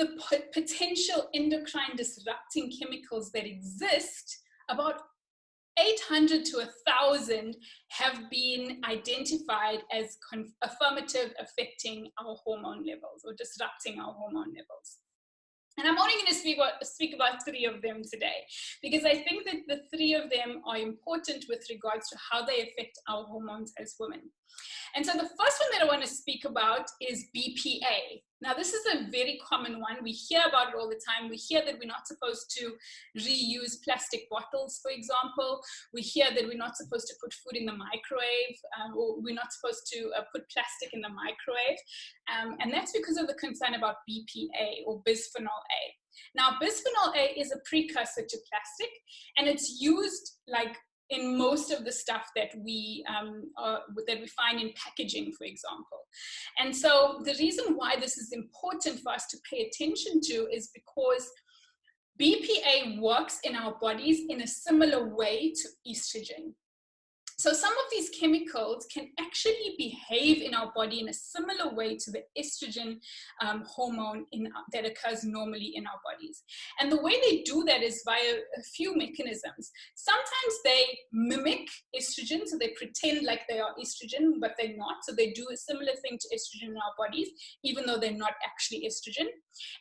of the potential endocrine disrupting chemicals that exist, about 800 to 1,000 have been identified as affirmative affecting our hormone levels or disrupting our hormone levels. And I'm only going to speak about 3 of them today, because I think that the 3 of them are important with regards to how they affect our hormones as women. And so the first one that I want to speak about is BPA. Now, this is a very common one. We hear about it all the time. We hear that we're not supposed to reuse plastic bottles, for example. We hear that we're not supposed to put food in the microwave, or we're not supposed to put plastic in the microwave. And that's because of the concern about BPA, or bisphenol A. Now, bisphenol A is a precursor to plastic, and it's used like in most of the stuff that we find in packaging, for example. And so the reason why this is important for us to pay attention to is because BPA works in our bodies in a similar way to estrogen. So some of these chemicals can actually behave in our body in a similar way to the estrogen hormone that occurs normally in our bodies. And the way they do that is via a few mechanisms. Sometimes they mimic estrogen, so they pretend like they are estrogen, but they're not. So they do a similar thing to estrogen in our bodies, even though they're not actually estrogen.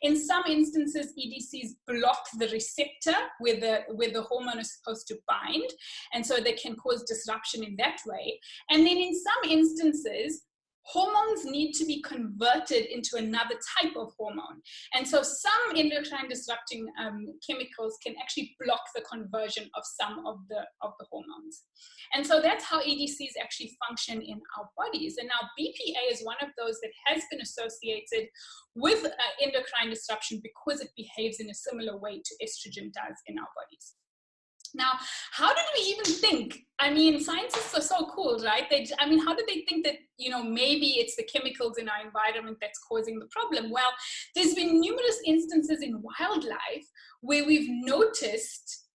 In some instances, EDCs block the receptor where the hormone is supposed to bind, and so they can cause disruption in that way. And then in some instances, hormones need to be converted into another type of hormone. And so some endocrine disrupting chemicals can actually block the conversion of some of the hormones. And so that's how EDCs actually function in our bodies. And now BPA is one of those that has been associated with endocrine disruption because it behaves in a similar way to estrogen does in our bodies. Now, how did we even think? I mean, scientists are so cool, right? How did they think that, maybe it's the chemicals in our environment that's causing the problem? Well, there's been numerous instances in wildlife where we've noticed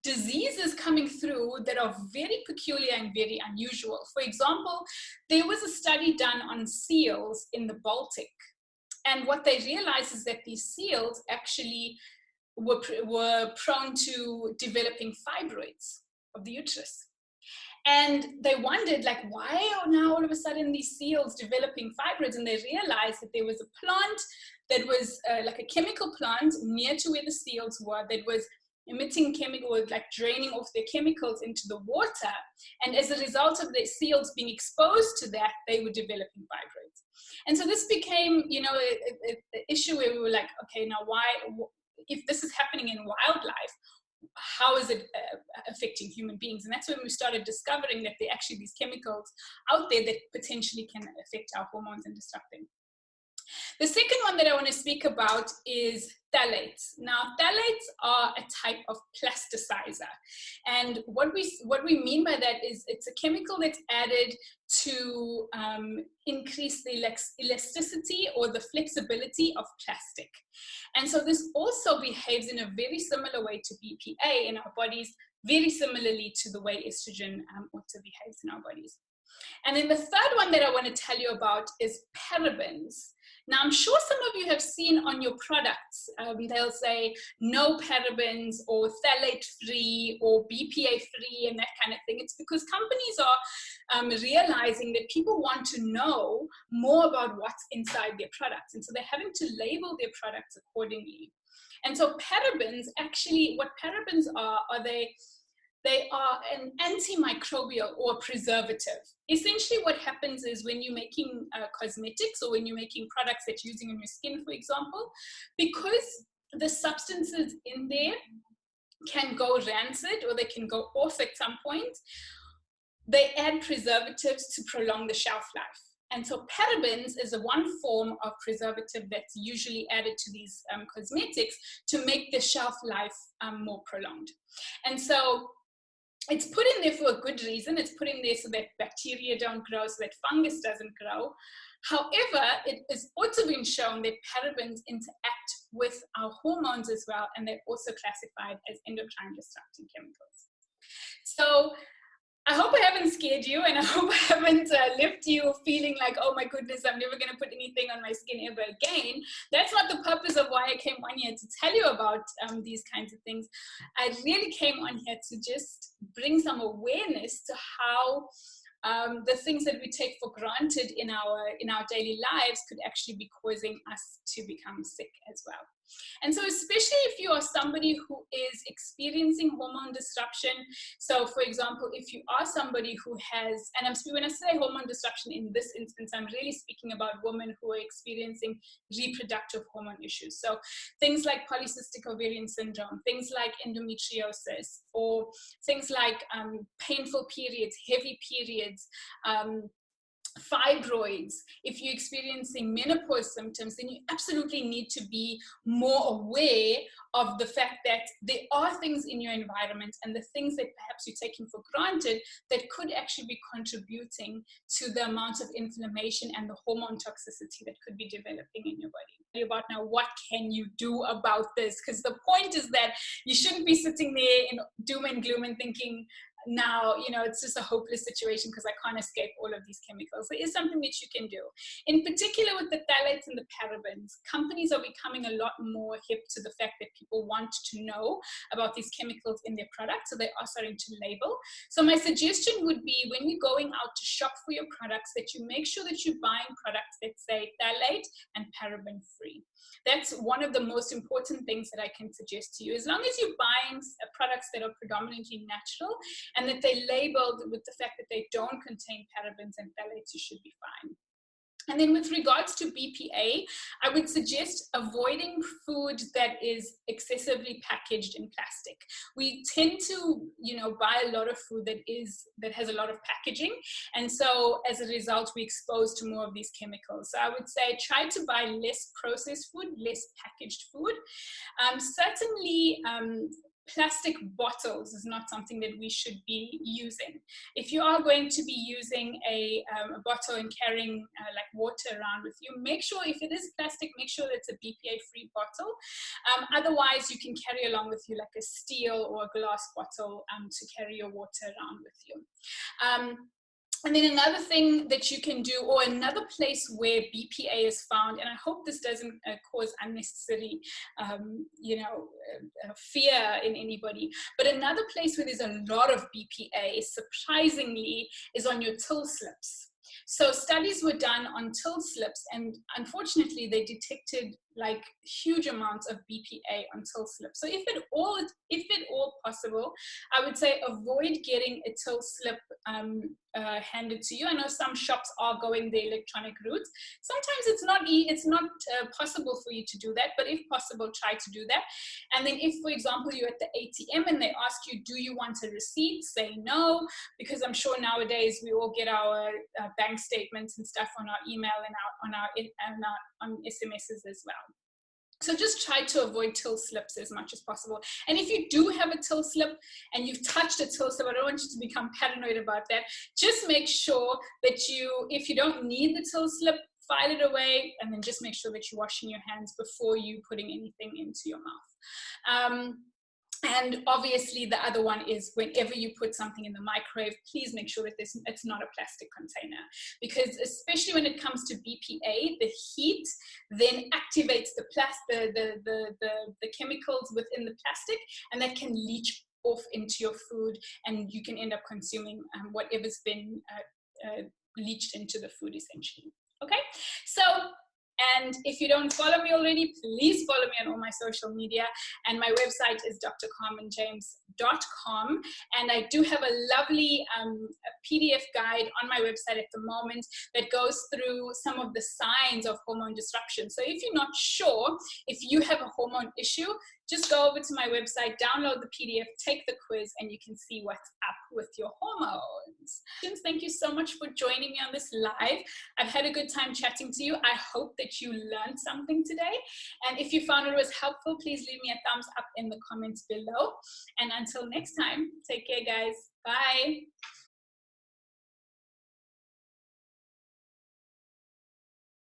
diseases coming through that are very peculiar and very unusual. For example, there was a study done on seals in the Baltic. And what they realized is that these seals actually were prone to developing fibroids of the uterus. And they wondered, like, why are now all of a sudden these seals developing fibroids? And they realized that there was a plant that was like a chemical plant near to where the seals were that was emitting chemicals, like draining off their chemicals into the water. And as a result of the seals being exposed to that, they were developing fibroids. And so this became, an issue where we were like, okay, now if this is happening in wildlife, how is it affecting human beings? And that's when we started discovering that there are actually these chemicals out there that potentially can affect our hormones and disrupt them. The second one that I want to speak about is phthalates. Now, phthalates are a type of plasticizer. And what we mean by that is it's a chemical that's added to increase the elasticity or the flexibility of plastic. And so this also behaves in a very similar way to BPA in our bodies, very similarly to the way estrogen also behaves in our bodies. And then the third one that I want to tell you about is parabens. Now, I'm sure some of you have seen on your products, they'll say no parabens or phthalate-free or BPA-free and that kind of thing. It's because companies are realizing that people want to know more about what's inside their products. And so they're having to label their products accordingly. And so parabens, actually, what parabens are they are an antimicrobial or preservative. Essentially what happens is when you're making cosmetics or when you're making products that you're using on your skin, for example, because the substances in there can go rancid or they can go off at some point, they add preservatives to prolong the shelf life. And so parabens is one form of preservative that's usually added to these cosmetics to make the shelf life more prolonged. And so it's put in there for a good reason. It's put in there so that bacteria don't grow, so that fungus doesn't grow. However, it has also been shown that parabens interact with our hormones as well, and they're also classified as endocrine disrupting chemicals. So I hope I haven't scared you, and I hope I haven't left you feeling like, oh my goodness, I'm never going to put anything on my skin ever again. That's not the purpose of why I came on here to tell you about these kinds of things. I really came on here to just bring some awareness to how the things that we take for granted in our daily lives could actually be causing us to become sick as well. And so especially if you are somebody who is experiencing hormone disruption, so for example, if you are somebody who has, and when I say hormone disruption in this instance, I'm really speaking about women who are experiencing reproductive hormone issues. So things like polycystic ovarian syndrome, things like endometriosis, or things like painful periods, heavy periods, fibroids. If you're experiencing menopause symptoms, then you absolutely need to be more aware of the fact that there are things in your environment and the things that perhaps you're taking for granted that could actually be contributing to the amount of inflammation and the hormone toxicity that could be developing in your body. About now, what can you do about this? Because the point is that you shouldn't be sitting there in doom and gloom and thinking, now, it's just a hopeless situation because I can't escape all of these chemicals. There is something that you can do. In particular with the phthalates and the parabens, companies are becoming a lot more hip to the fact that people want to know about these chemicals in their products, so they are starting to label. So my suggestion would be, when you're going out to shop for your products, that you make sure that you're buying products that say phthalate and paraben free. That's one of the most important things that I can suggest to you. As long as you're buying products that are predominantly natural and that they're labeled with the fact that they don't contain parabens and phthalates, you should be fine. And then with regards to BPA, I would suggest avoiding food that is excessively packaged in plastic. We tend to, buy a lot of food that has a lot of packaging. And so as a result, we're exposed to more of these chemicals. So I would say try to buy less processed food, less packaged food. Certainly, plastic bottles is not something that we should be using. If you are going to be using a bottle and carrying like water around with you, make sure, if it is plastic, make sure that it's a BPA-free bottle. Otherwise, you can carry along with you like a steel or a glass bottle to carry your water around with you. And then another thing that you can do, or another place where BPA is found, and I hope this doesn't cause unnecessary, fear in anybody, but another place where there's a lot of BPA, surprisingly, is on your till slips. So studies were done on till slips, and unfortunately, they detected like huge amounts of BPA on till slips. So if at all possible, I would say avoid getting a till slip handed to you. I know some shops are going the electronic route. Sometimes it's not possible for you to do that, but if possible, try to do that. And then if, for example, you're at the ATM and they ask you, do you want a receipt? Say no, because I'm sure nowadays we all get our bank statements and stuff on our email and on SMSs as well. So just try to avoid till slips as much as possible. And if you do have a till slip and you've touched a till slip, I don't want you to become paranoid about that. Just make sure that if you don't need the till slip, file it away, and then just make sure that you're washing your hands before you putting anything into your mouth. And obviously the other one is, whenever you put something in the microwave, please make sure that it's not a plastic container, because especially when it comes to BPA, the heat then activates the chemicals within the plastic, and that can leach off into your food, and you can end up consuming whatever's been leached into the food, essentially. Okay, so. And if you don't follow me already, please follow me on all my social media. And my website is drcarmenjames.com. And I do have a lovely PDF guide on my website at the moment that goes through some of the signs of hormone disruption. So if you're not sure if you have a hormone issue, just go over to my website, download the PDF, take the quiz, and you can see what's up with your hormones. Thank you so much for joining me on this live. I've had a good time chatting to you. I hope that you learned something today. And if you found it was helpful, please leave me a thumbs up in the comments below. And until next time, take care, guys. Bye.